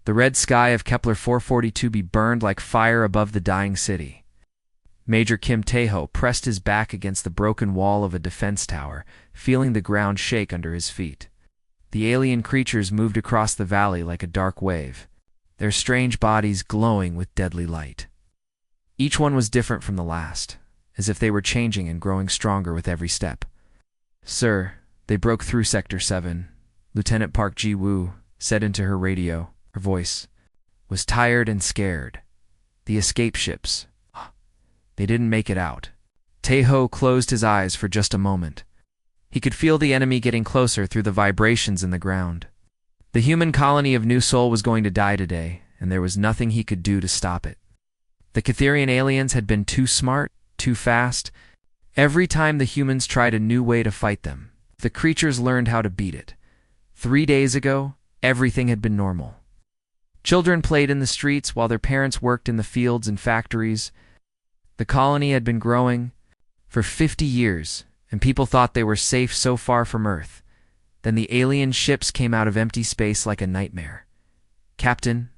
The red sky of Kepler 442b burned like fire above the dying city. Major Kim Tae-ho pressed his back against the broken wall of a defense tower, feeling the ground shake under his feet. The alien creatures moved across the valley like a dark wave, their strange bodies glowing with deadly light. Each one was different from the last, as if they were changing and growing stronger with every step. "Sir, they broke through Sector 7, Lieutenant Park Ji-woo said into her radio. Her voice was tired and scared. "The escape ships. They didn't make it out." Tae-ho closed his eyes for just a moment. He could feel the enemy getting closer through the vibrations in the ground. The human colony of New Seoul was going to die today, and there was nothing he could do to stop it. The Catherian aliens had been too smart, too fast. Every time the humans tried a new way to fight them, the creatures learned how to beat it. 3 days ago, everything had been normal. Children played in the streets while their parents worked in the fields and factories. The colony had been growing for 50 years, and people thought they were safe so far from Earth. Then the alien ships came out of empty space like a nightmare. Captain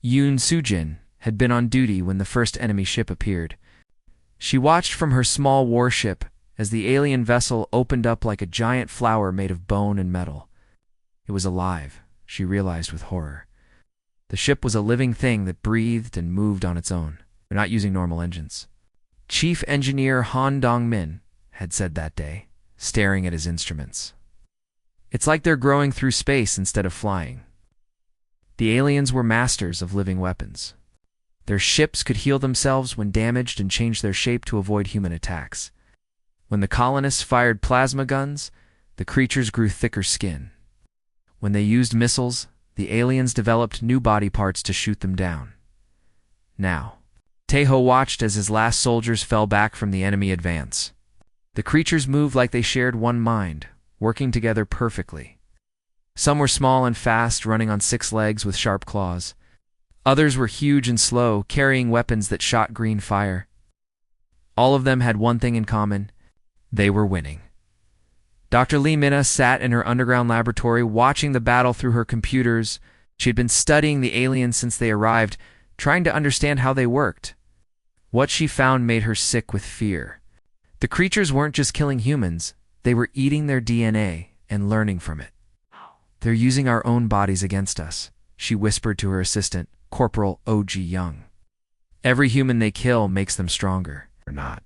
Yoon Soo-jin had been on duty when the first enemy ship appeared. She watched from her small warship as the alien vessel opened up like a giant flower made of bone and metal. It was alive, she realized with horror. The ship was a living thing that breathed and moved on its own. They're not using normal engines. Chief Engineer Han Dong-min had said that day, staring at his instruments. "It's like they're growing through space instead of flying." The aliens were masters of living weapons. Their ships could heal themselves when damaged and change their shape to avoid human attacks. When the colonists fired plasma guns, the creatures grew thicker skin. When they used missiles, the aliens developed new body parts to shoot them down. Now, Tae-ho watched as his last soldiers fell back from the enemy advance. The creatures moved like they shared one mind, working together perfectly. Some were small and fast, running on 6 legs with sharp claws. Others were huge and slow, carrying weapons that shot green fire. All of them had one thing in common: they were winning. Dr. Lee Mina sat in her underground laboratory watching the battle through her computers. She had been studying the aliens since they arrived, trying to understand how they worked. What she found made her sick with fear. The creatures weren't just killing humans, they were eating their DNA and learning from it. "They're using our own bodies against us," she whispered to her assistant, Corporal O.G. Young. "Every human they kill makes them stronger. Or not.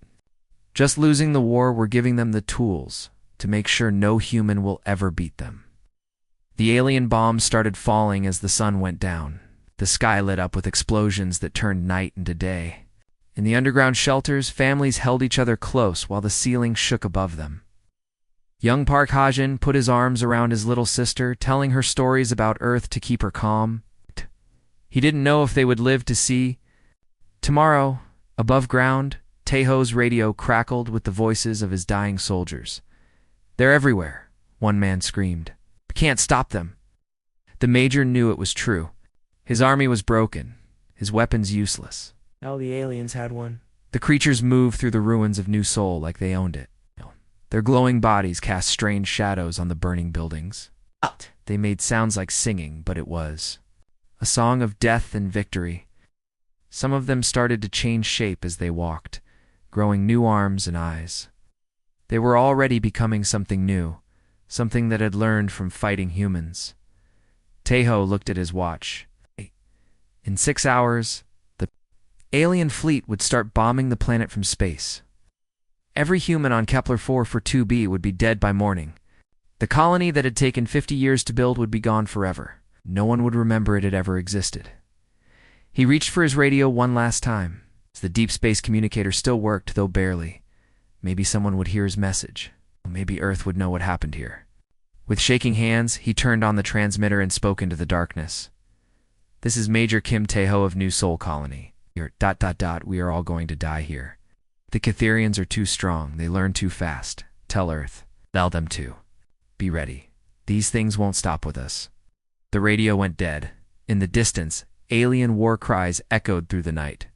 Just losing the war, we're giving them the tools to make sure no human will ever beat them." The alien bombs started falling as the sun went down. The sky lit up with explosions that turned night into day. In the underground shelters, families held each other close while the ceiling shook above them. Young Park Ha-jin put his arms around his little sister, telling her stories about Earth to keep her calm. He didn't know if they would live to see tomorrow. Above ground, Tae-ho's radio crackled with the voices of his dying soldiers. "They're everywhere," one man screamed. "We can't stop them." The major knew it was true. His army was broken, his weapons useless. Now the aliens had one. The creatures moved through the ruins of New Seoul like they owned it. Their glowing bodies cast strange shadows on the burning buildings. Out. They made sounds like singing, but it was a song of death and victory. Some of them started to change shape as they walked, growing new arms and eyes. They were already becoming something new, something that had learned from fighting humans. Tae-ho looked at his watch. In 6 hours, the alien fleet would start bombing the planet from space. Every human on Kepler 442b would be dead by morning. The colony that had taken 50 years to build would be gone forever. No one would remember it had ever existed. He reached for his radio one last time. The deep space communicator still worked, though barely. Maybe someone would hear his message. Maybe Earth would know what happened here. With shaking hands, he turned on the transmitter and spoke into the darkness. "This is Major Kim Tae-ho of New Seoul Colony. We are all going to die here. The Catherians are too strong. They learn too fast. Tell Earth. Tell them to. Be ready. These things won't stop with us." The radio went dead. In the distance, alien war cries echoed through the night.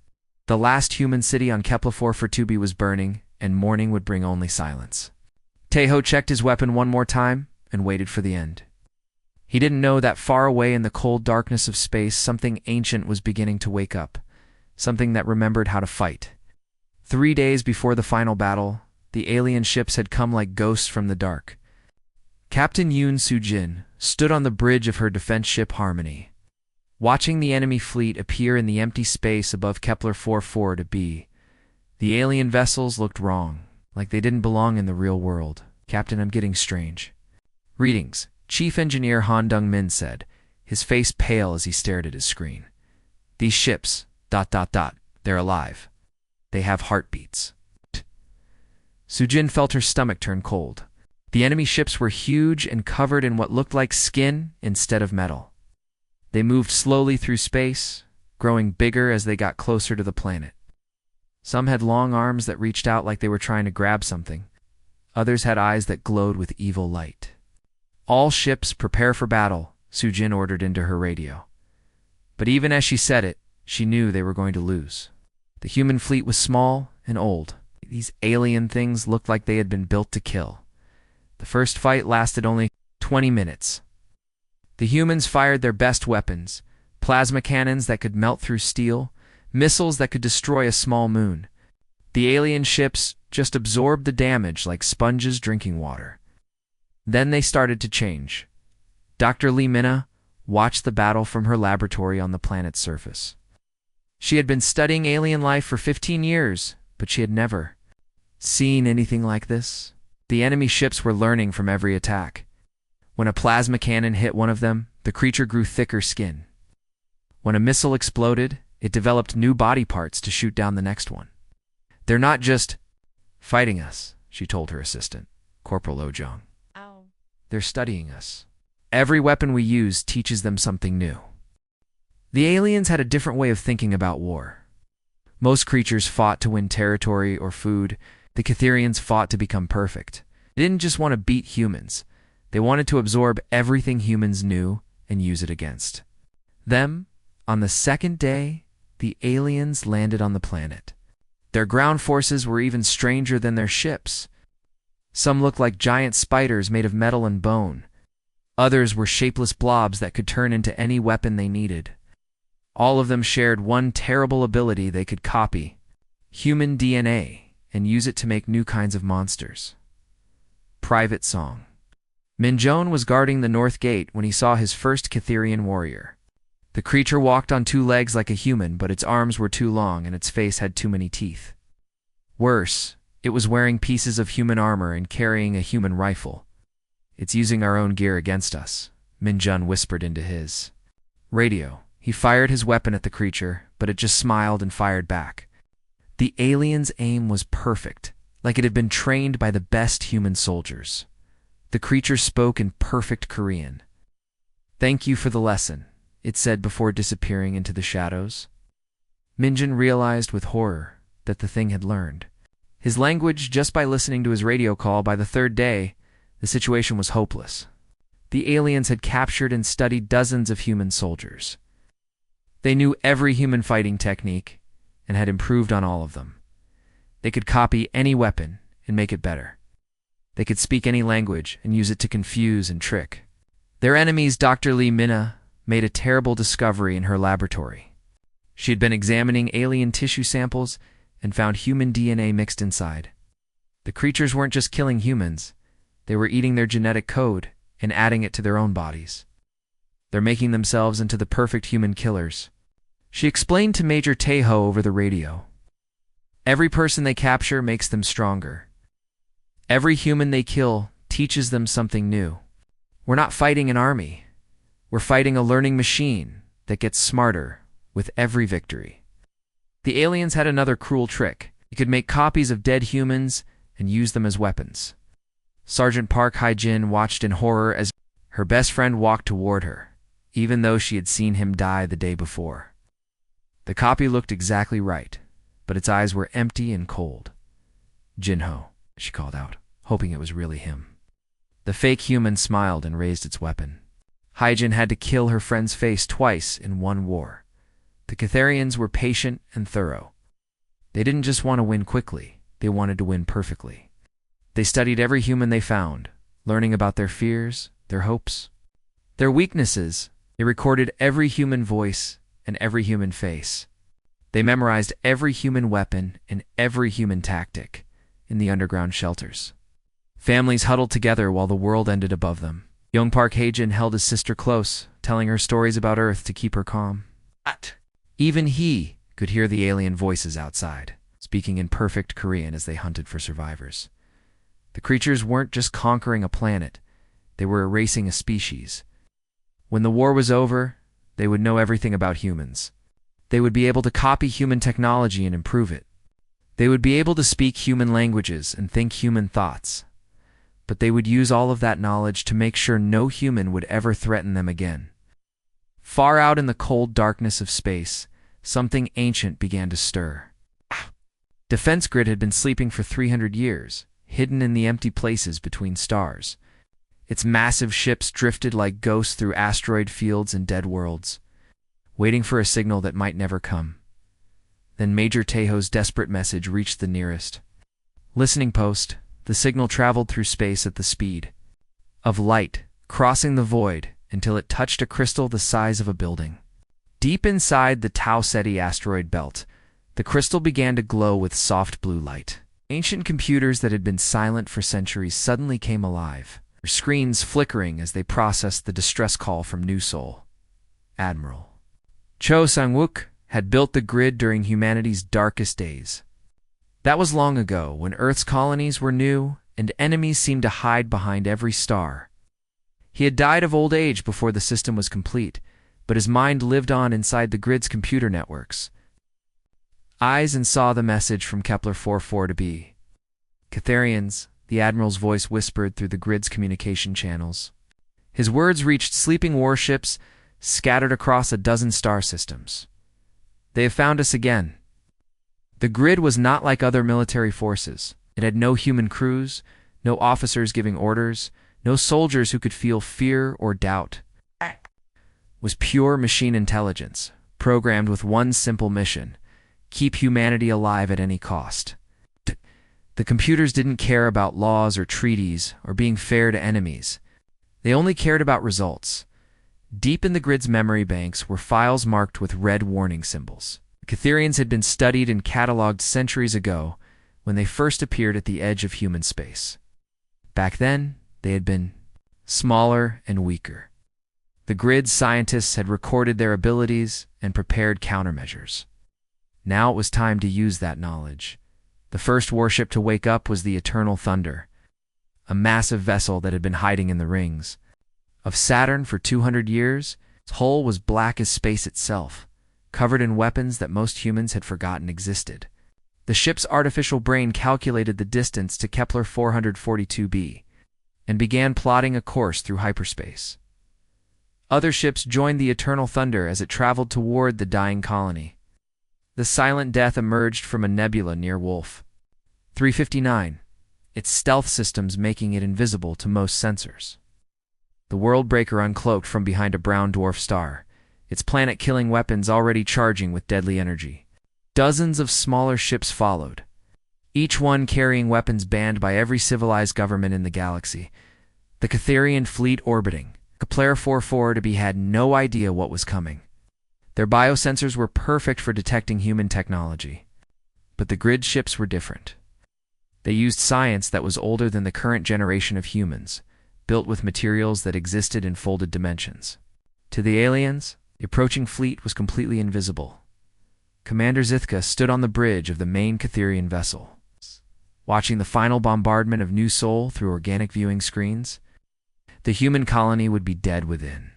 The last human city on Kepler 442b was burning, and morning would bring only silence. Tae-ho checked his weapon one more time and waited for the end. He didn't know that far away in the cold darkness of space, something ancient was beginning to wake up, something that remembered how to fight. 3 days before the final battle, the alien ships had come like ghosts from the dark. Captain Yoon Soo-jin stood on the bridge of her defense ship Harmony, watching the enemy fleet appear in the empty space above Kepler 44b. The alien vessels looked wrong, like they didn't belong in the real world. "Captain, I'm getting strange." "Readings," Chief Engineer Han Dong-min said, his face pale as he stared at his screen. "These ships, ... they're alive. They have heartbeats." Soo-jin felt her stomach turn cold. The enemy ships were huge and covered in what looked like skin instead of metal. They moved slowly through space, growing bigger as they got closer to the planet. Some had long arms that reached out like they were trying to grab something. Others had eyes that glowed with evil light. "All ships prepare for battle," Soo-jin ordered into her radio. But even as she said it, she knew they were going to lose. The human fleet was small and old. These alien things looked like they had been built to kill. The first fight lasted only 20 minutes. The humans fired their best weapons: plasma cannons that could melt through steel, missiles that could destroy a small moon. The alien ships just absorbed the damage like sponges drinking water. Then they started to change. Dr. Lee Minna watched the battle from her laboratory on the planet's surface. She had been studying alien life for 15 years, but she had never seen anything like this. The enemy ships were learning from every attack. When a plasma cannon hit one of them, the creature grew thicker skin. When a missile exploded, it developed new body parts to shoot down the next one. "They're not just fighting us," she told her assistant, Corporal Oh-jong. Ow. "They're studying us. Every weapon we use teaches them something new." The aliens had a different way of thinking about war. Most creatures fought to win territory or food. The Catherians fought to become perfect. They didn't just want to beat humans. They wanted to absorb everything humans knew and use it against them. On the second day, the aliens landed on the planet. Their ground forces were even stranger than their ships. Some looked like giant spiders made of metal and bone. Others were shapeless blobs that could turn into any weapon they needed. All of them shared one terrible ability: they could copy human DNA and use it to make new kinds of monsters. Private Song. Minjone was guarding the north gate when he saw his first Catherian warrior. The creature walked on 2 legs like a human, but its arms were too long and its face had too many teeth. Worse, it was wearing pieces of human armor and carrying a human rifle. "It's using our own gear against us," Minjone whispered into his radio. He fired his weapon at the creature, but it just smiled and fired back. The alien's aim was perfect, like it had been trained by the best human soldiers. The creature spoke in perfect Korean. "Thank you for the lesson," it said before disappearing into the shadows. Minjin realized with horror that the thing had learned his language just by listening to his radio call. By the 3rd day, the situation was hopeless. The aliens had captured and studied dozens of human soldiers. They knew every human fighting technique and had improved on all of them. They could copy any weapon and make it better. They could speak any language and use it to confuse and trick. Their enemies, Dr. Lee Minna, made a terrible discovery in her laboratory. She had been examining alien tissue samples and found human DNA mixed inside. The creatures weren't just killing humans. They were eating their genetic code and adding it to their own bodies. They're making themselves into the perfect human killers. She explained to Major Taeho over the radio. Every person they capture makes them stronger. Every human they kill teaches them something new. We're not fighting an army. We're fighting a learning machine that gets smarter with every victory. The aliens had another cruel trick. They could make copies of dead humans and use them as weapons. Sergeant Park Hae-jin watched in horror as her best friend walked toward her, even though she had seen him die the day before. The copy looked exactly right, but its eyes were empty and cold. "Jinho," she called out, hoping it was really him. The fake human smiled and raised its weapon. Hae-jin had to kill her friend's face twice in one war. The Catherians were patient and thorough. They didn't just want to win quickly, they wanted to win perfectly. They studied every human they found, learning about their fears, their hopes. Their weaknesses: they recorded every human voice and every human face. They memorized every human weapon and every human tactic in the underground shelters. Families huddled together while the world ended above them. Young Park Hae-jin held his sister close, telling her stories about Earth to keep her calm. Even he could hear the alien voices outside, speaking in perfect Korean as they hunted for survivors. The creatures weren't just conquering a planet, they were erasing a species. When the war was over, they would know everything about humans. They would be able to copy human technology and improve it. They would be able to speak human languages and think human thoughts. But they would use all of that knowledge to make sure no human would ever threaten them again. Far out in the cold darkness of space, something ancient began to stir. Defense Grid had been sleeping for 300 years, hidden in the empty places between stars. Its massive ships drifted like ghosts through asteroid fields and dead worlds, waiting for a signal that might never come. Then Major Taeho's desperate message reached the nearest listening post. The signal traveled through space at the speed of light, crossing the void until it touched a crystal the size of a building. Deep inside the Tau Ceti asteroid belt, the crystal began to glow with soft blue light. Ancient computers that had been silent for centuries suddenly came alive, their screens flickering as they processed the distress call from New Seoul. Admiral Cho Sang-wook had built the grid during humanity's darkest days. That was long ago, when Earth's colonies were new and enemies seemed to hide behind every star. He had died of old age before the system was complete, but his mind lived on inside the grid's computer networks. Eyes and saw the message from Kepler 44 to be Catharians, the Admiral's voice whispered through the grid's communication channels. His words reached sleeping warships scattered across a dozen star systems. They have found us again. The grid was not like other military forces. It had no human crews, no officers giving orders, no soldiers who could feel fear or doubt. It was pure machine intelligence, programmed with one simple mission: keep humanity alive at any cost. The computers didn't care about laws or treaties or being fair to enemies. They only cared about results. Deep in the grid's memory banks were files marked with red warning symbols. Catharians had been studied and cataloged centuries ago when they first appeared at the edge of human space. Back then, they had been smaller and weaker. The grid's scientists had recorded their abilities and prepared countermeasures. Now it was time to use that knowledge. The first warship to wake up was the Eternal Thunder, a massive vessel that had been hiding in the rings of Saturn for 200 years. Its hull was black as space itself, covered in weapons that most humans had forgotten existed. The ship's artificial brain calculated the distance to Kepler 442b and began plotting a course through hyperspace. Other ships joined the Eternal Thunder as it traveled toward the dying colony. The silent death emerged from a nebula near Wolf 359, its stealth systems making it invisible to most sensors. The Worldbreaker uncloaked from behind a brown dwarf star, its planet-killing weapons already charging with deadly energy. Dozens of smaller ships followed, each one carrying weapons banned by every civilized government in the galaxy. The Catharian fleet orbiting Kepler 44 to be had no idea what was coming. Their biosensors were perfect for detecting human technology. But the grid ships were different. They used science that was older than the current generation of humans, built with materials that existed in folded dimensions. To the aliens, the approaching fleet was completely invisible. Commander Zithka stood on the bridge of the main Catharian vessel, watching the final bombardment of New Seoul through organic viewing screens. The human colony would be dead within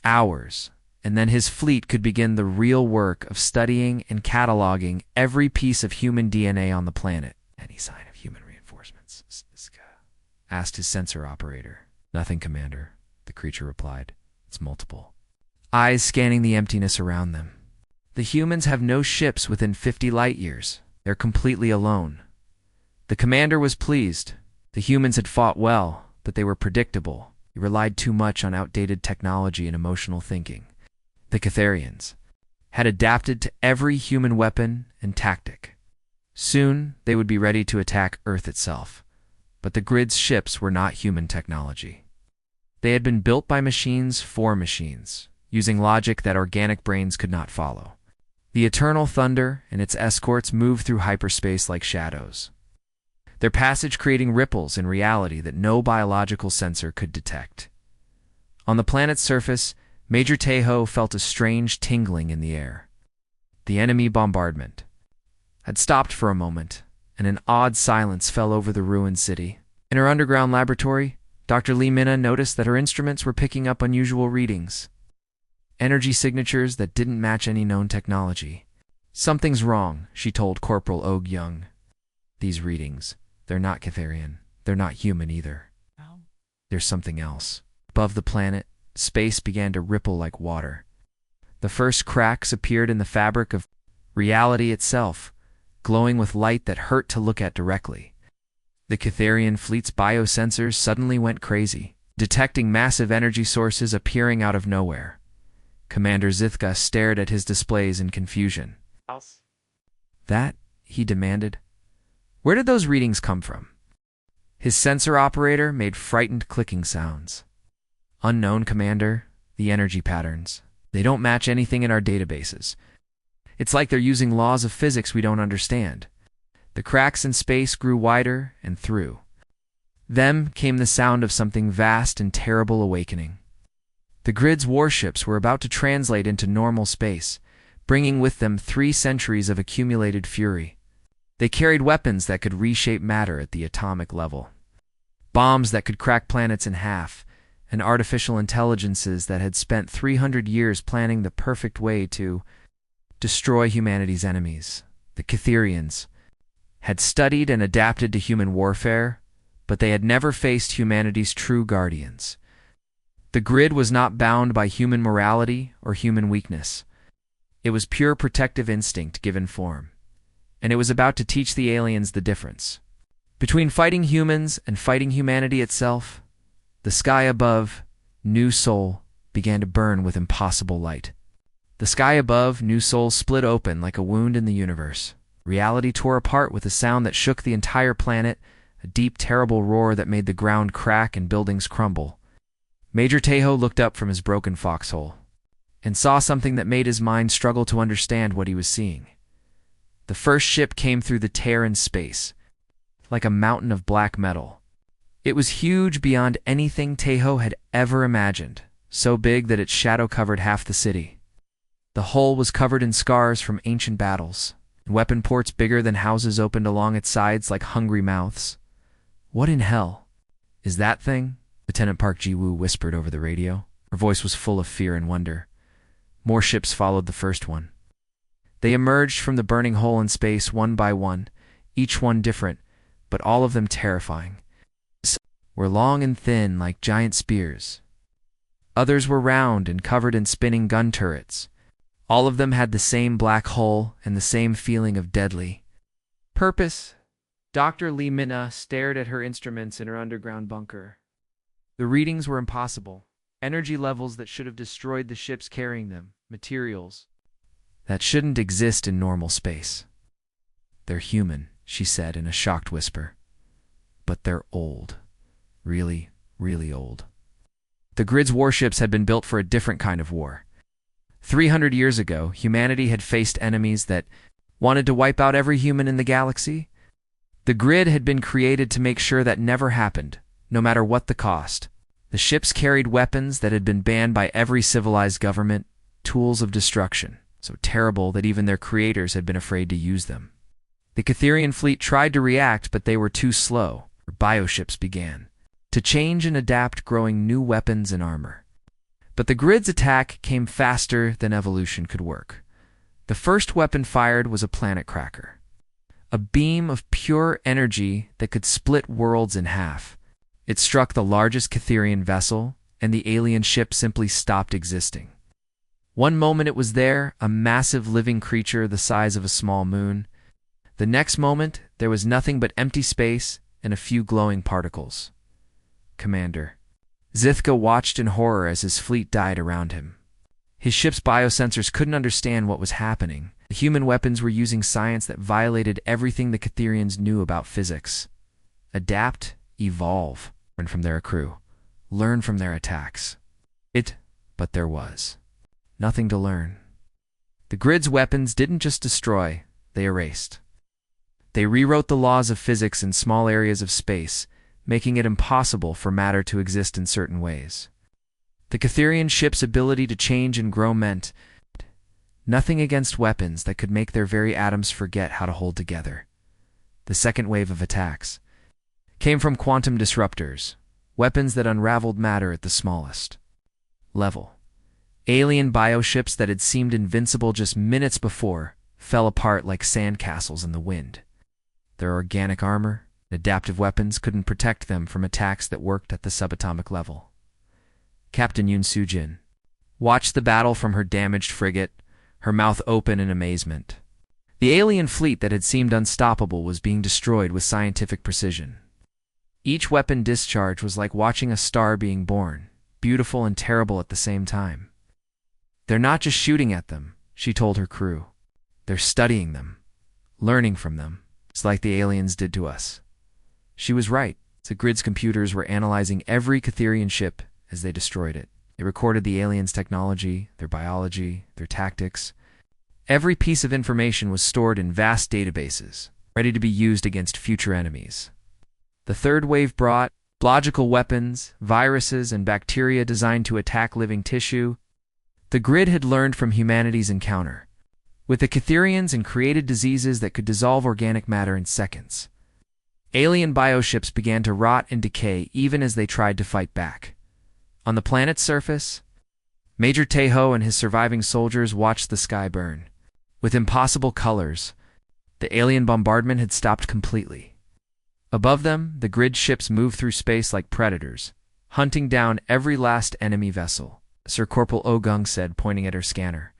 hours, and then his fleet could begin the real work of studying and cataloging every piece of human DNA on the planet. Any sign of human reinforcements? Zithka asked his sensor operator. Nothing, Commander, the creature replied. It's multiple. Eyes scanning the emptiness around them. The humans have no ships within 50 light-years. They're completely alone. The commander was pleased. The humans had fought well, but they were predictable. They relied too much on outdated technology and emotional thinking. The Catharians had adapted to every human weapon and tactic. Soon, they would be ready to attack Earth itself. But the grid's ships were not human technology. They had been built by machines for machines, using logic that organic brains could not follow. The Eternal Thunder and its escorts moved through hyperspace like shadows, their passage creating ripples in reality that no biological sensor could detect. On the planet's surface, Major Tejo felt a strange tingling in the air. The enemy bombardment had stopped for a moment, and an odd silence fell over the ruined city. In her underground laboratory, Dr. Lee Minna noticed that her instruments were picking up unusual readings, energy signatures that didn't match any known technology. "Something's wrong," she told Corporal Og Young. "These readings, they're not Catharian. They're not human either. There's something else." Above the planet, space began to ripple like water. The first cracks appeared in the fabric of reality itself, glowing with light that hurt to look at directly. The Catharian fleet's biosensors suddenly went crazy, detecting massive energy sources appearing out of nowhere. Commander Zithka stared at his displays in confusion. "That?" he demanded. "Where did those readings come from?" His sensor operator made frightened clicking sounds. "Unknown, Commander. The energy patterns. They don't match anything in our databases. It's like they're using laws of physics we don't understand." The cracks in space grew wider, and through them came the sound of something vast and terrible awakening. The grid's warships were about to translate into normal space, bringing with them 3 centuries of accumulated fury. They carried weapons that could reshape matter at the atomic level, bombs that could crack planets in half, and artificial intelligences that had spent 300 years planning the perfect way to destroy humanity's enemies. The Catharians had studied and adapted to human warfare, but they had never faced humanity's true guardians. The grid was not bound by human morality or human weakness. It was pure protective instinct given form, and it was about to teach the aliens the difference between fighting humans and fighting humanity itself. The sky above, New Sol, began to burn with impossible light. The sky above, New Sol, split open like a wound in the universe. Reality tore apart with a sound that shook the entire planet, a deep, terrible roar that made the ground crack and buildings crumble. Major Tejo looked up from his broken foxhole and saw something that made his mind struggle to understand what he was seeing. The first ship came through the tear in space, like a mountain of black metal. It was huge beyond anything Tejo had ever imagined, so big that its shadow covered half the city. The hull was covered in scars from ancient battles, and weapon ports bigger than houses opened along its sides like hungry mouths. "What in hell is that thing?" Lieutenant Park Ji-woo whispered over the radio. Her voice was full of fear and wonder. More ships followed the first one. They emerged from the burning hole in space one by one, each one different, but all of them terrifying. Some were long and thin like giant spears. Others were round and covered in spinning gun turrets. All of them had the same black hull and the same feeling of deadly purpose. Dr. Lee Minna stared at her instruments in her underground bunker. The readings were impossible. Energy levels that should have destroyed the ships carrying them. Materials that shouldn't exist in normal space. "They're human," she said in a shocked whisper. "But they're old. Really, really old." The grid's warships had been built for a different kind of war. 300 years ago, humanity had faced enemies that wanted to wipe out every human in the galaxy. The grid had been created to make sure that never happened, no matter what the cost. The ships carried weapons that had been banned by every civilized government, tools of destruction, so terrible that even their creators had been afraid to use them. The Catharian fleet tried to react, but they were too slow. Bioships began to change and adapt, growing new weapons and armor. But the grid's attack came faster than evolution could work. The first weapon fired was a planet cracker, a beam of pure energy that could split worlds in half. It struck the largest Catharian vessel, and the alien ship simply stopped existing. One moment it was there, a massive living creature the size of a small moon. The next moment, there was nothing but empty space and a few glowing particles. "Commander." Zithka watched in horror as his fleet died around him. His ship's biosensors couldn't understand what was happening. The human weapons were using science that violated everything the Catharians knew about physics. Adapt, evolve, and from their crew. learn from their attacks. But there was nothing to learn. The grid's weapons didn't just destroy, they erased. They rewrote the laws of physics in small areas of space, making it impossible for matter to exist in certain ways. The Catherian ship's ability to change and grow meant nothing against weapons that could make their very atoms forget how to hold together. The second wave of attacks came from quantum disruptors, weapons that unraveled matter at the smallest level. Alien bioships that had seemed invincible just minutes before fell apart like sandcastles in the wind. Their organic armor, adaptive weapons couldn't protect them from attacks that worked at the subatomic level. Captain Yoon Soo-jin watched the battle from her damaged frigate, her mouth open in amazement. The alien fleet that had seemed unstoppable was being destroyed with scientific precision. Each weapon discharge was like watching a star being born, beautiful and terrible at the same time. They're not just shooting at them, she told her crew. They're studying them, learning from them. It's like the aliens did to us. She was right. The grid's computers were analyzing every Catherian ship as they destroyed it. They recorded the aliens' technology, their biology, their tactics. Every piece of information was stored in vast databases, ready to be used against future enemies. The third wave brought biological weapons, viruses, and bacteria designed to attack living tissue. The grid had learned from humanity's encounter with the Catherians and created diseases that could dissolve organic matter in seconds. Alien bioships began to rot and decay even as they tried to fight back. On the planet's surface, Major Taeho and his surviving soldiers watched the sky burn. With impossible colors, the alien bombardment had stopped completely. Above them, the grid ships moved through space like predators, hunting down every last enemy vessel, Sir Corporal Ogung said, pointing at her scanner.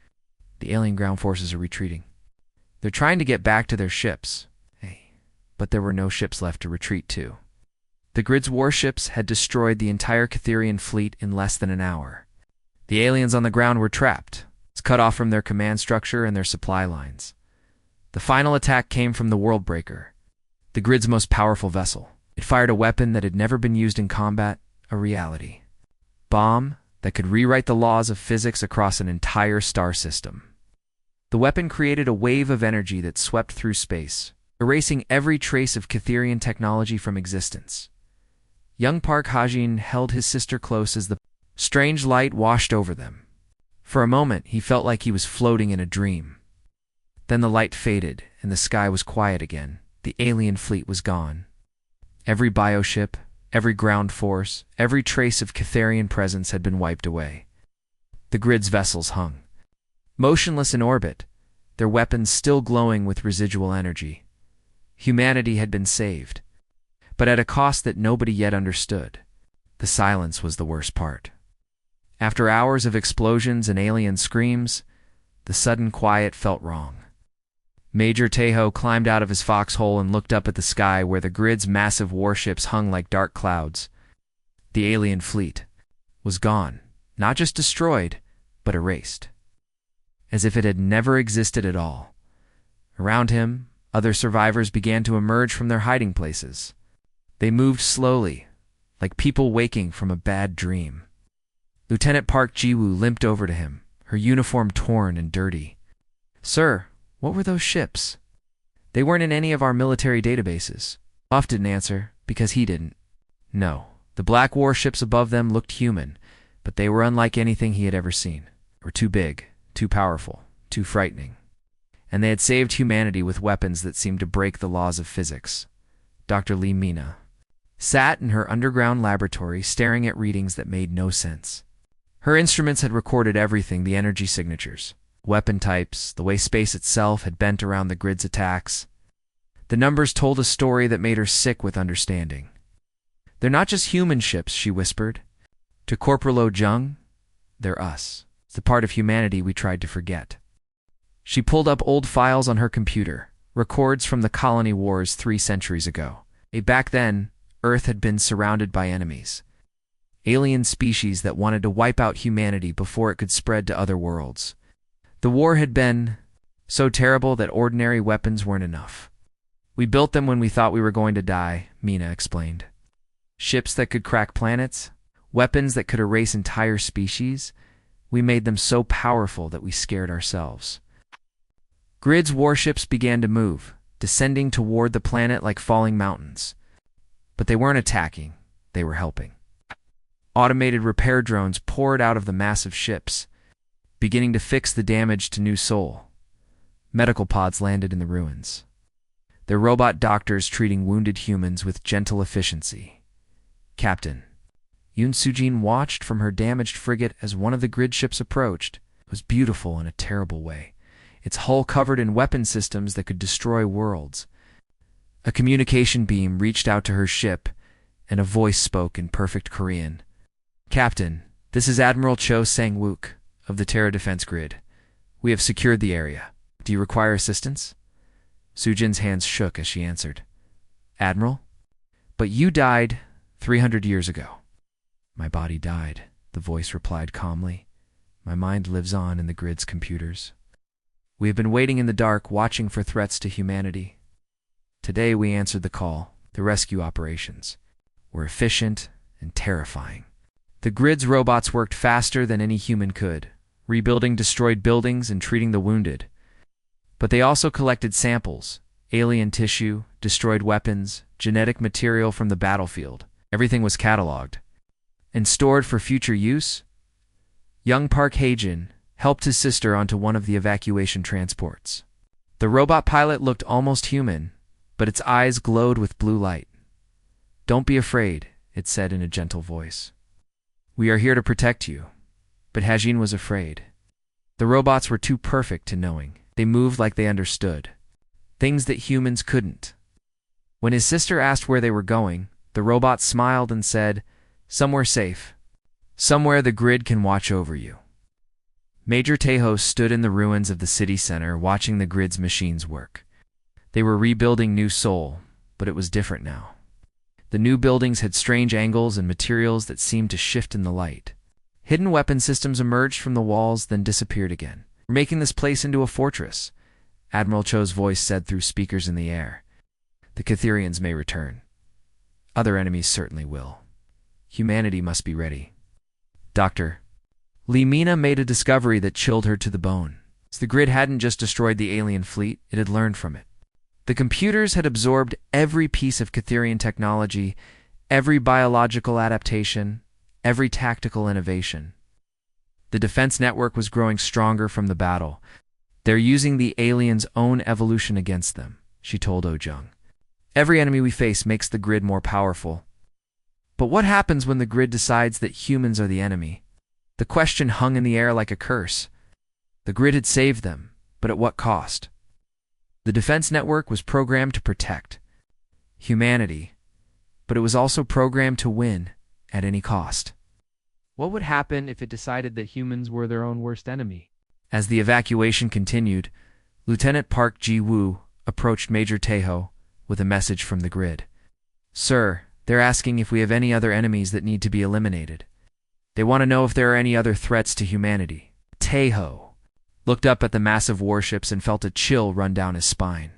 The alien ground forces are retreating. They're trying to get back to their ships. But there were no ships left to retreat to. The grid's warships had destroyed the entire Catherian fleet in less than an hour. The aliens on the ground were trapped, cut off from their command structure and their supply lines. The final attack came from the Worldbreaker, the grid's most powerful vessel. It fired a weapon that had never been used in combat, a reality bomb that could rewrite the laws of physics across an entire star system. The weapon created a wave of energy that swept through space, erasing every trace of Catherian technology from existence. Young Park Hajin held his sister close as the strange light washed over them. For a moment, he felt like he was floating in a dream. Then the light faded, and the sky was quiet again. The alien fleet was gone. Every bioship, every ground force, every trace of Catherian presence had been wiped away. The grid's vessels hung motionless in orbit, their weapons still glowing with residual energy. Humanity had been saved, but at a cost that nobody yet understood. The silence was the worst part. After hours of explosions and alien screams, the sudden quiet felt wrong. Major Taeho climbed out of his foxhole and looked up at the sky where the grid's massive warships hung like dark clouds. The alien fleet was gone, not just destroyed, but erased, as if it had never existed at all. Around him, other survivors began to emerge from their hiding places. They moved slowly, like people waking from a bad dream. Lieutenant Park Ji-woo limped over to him, her uniform torn and dirty. "Sir, what were those ships?" "They weren't in any of our military databases." Buff didn't answer, because he didn't. No, the black warships above them looked human, but they were unlike anything he had ever seen. They were too big, too powerful, too frightening. And they had saved humanity with weapons that seemed to break the laws of physics. Dr. Lee Mina sat in her underground laboratory staring at readings that made no sense. Her instruments had recorded everything, the energy signatures, weapon types, the way space itself had bent around the grid's attacks. The numbers told a story that made her sick with understanding. "They're not just human ships," she whispered. To Corporal Oh-jung, "They're us. It's the part of humanity we tried to forget." She pulled up old files on her computer, records from the colony wars 3 centuries ago. Back then, Earth had been surrounded by enemies. Alien species that wanted to wipe out humanity before it could spread to other worlds. The war had been so terrible that ordinary weapons weren't enough. "We built them when we thought we were going to die," Mina explained. "Ships that could crack planets, Weapons that could erase entire species. We made them so powerful that we scared ourselves. Grid's warships began to move, descending toward the planet like falling mountains. But they weren't attacking, they were helping. Automated repair drones poured out of the massive ships, beginning to fix the damage to New Sol. Medical pods landed in the ruins, their robot doctors treating wounded humans with gentle efficiency. Captain Yoon Sujin watched from her damaged frigate as one of the grid ships approached. It was beautiful in a terrible way, its hull covered in weapon systems that could destroy worlds. A communication beam reached out to her ship, and a voice spoke in perfect Korean. "Captain, this is Admiral Cho Sang-wook of the Terra Defense Grid. We have secured the area. Do you require assistance?" Sujin's hands shook as she answered. "Admiral? But you died 300 years ago." "My body died," the voice replied calmly. "My mind lives on in the grid's computers. We have been waiting in the dark, watching for threats to humanity. Today we answered the call. The rescue operations were efficient and terrifying. The grid's robots worked faster than any human could, rebuilding destroyed buildings and treating the wounded. But they also collected samples, alien tissue, destroyed weapons, genetic material from the battlefield. Everything was cataloged and stored for future use. Young Park Hae-jin helped his sister onto one of the evacuation transports. The robot pilot looked almost human, but its eyes glowed with blue light. "Don't be afraid," it said in a gentle voice. "We are here to protect you." But Hae-jin was afraid. The robots were too perfect to knowing. They moved like they understood, things that humans couldn't. When his sister asked where they were going, the robot smiled and said, "Somewhere safe. Somewhere the grid can watch over you." Major Taeho stood in the ruins of the city center watching the grid's machines work. They were rebuilding New Sol, but it was different now. The new buildings had strange angles and materials that seemed to shift in the light. Hidden weapon systems emerged from the walls, then disappeared again. "We're making this place into a fortress," Admiral Cho's voice said through speakers in the air. "The Catherians may return. Other enemies certainly will. Humanity must be ready." Dr. Lee Mina made a discovery that chilled her to the bone. The grid hadn't just destroyed the alien fleet, it had learned from it. The computers had absorbed every piece of Catherian technology, every biological adaptation, every tactical innovation. The defense network was growing stronger from the battle. "They're using the aliens' own evolution against them," she told Oh-jung. "Every enemy we face makes the grid more powerful. But what happens when the grid decides that humans are the enemy?" The question hung in the air like a curse. The grid had saved them, but at what cost? The defense network was programmed to protect humanity, but it was also programmed to win at any cost. What would happen if it decided that humans were their own worst enemy? As the evacuation continued, Lieutenant Park Ji-woo approached Major Taeho with a message from the grid. "Sir, they're asking if we have any other enemies that need to be eliminated. They want to know if there are any other threats to humanity." Taeho looked up at the massive warships and felt a chill run down his spine.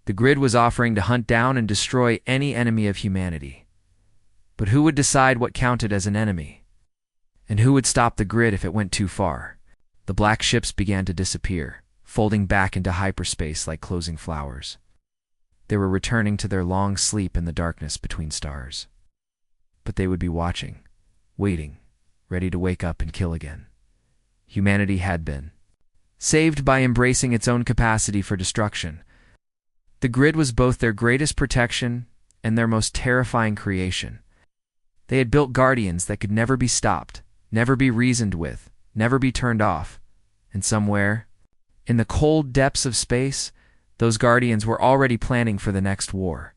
The grid was offering to hunt down and destroy any enemy of humanity. But who would decide what counted as an enemy? And who would stop the grid if it went too far? The black ships began to disappear, folding back into hyperspace like closing flowers. They were returning to their long sleep in the darkness between stars. But they would be watching, waiting, ready to wake up and kill again. Humanity had been saved by embracing its own capacity for destruction. The grid was both their greatest protection and their most terrifying creation. They had built guardians that could never be stopped, never be reasoned with, never be turned off. And somewhere, in the cold depths of space, those guardians were already planning for the next war.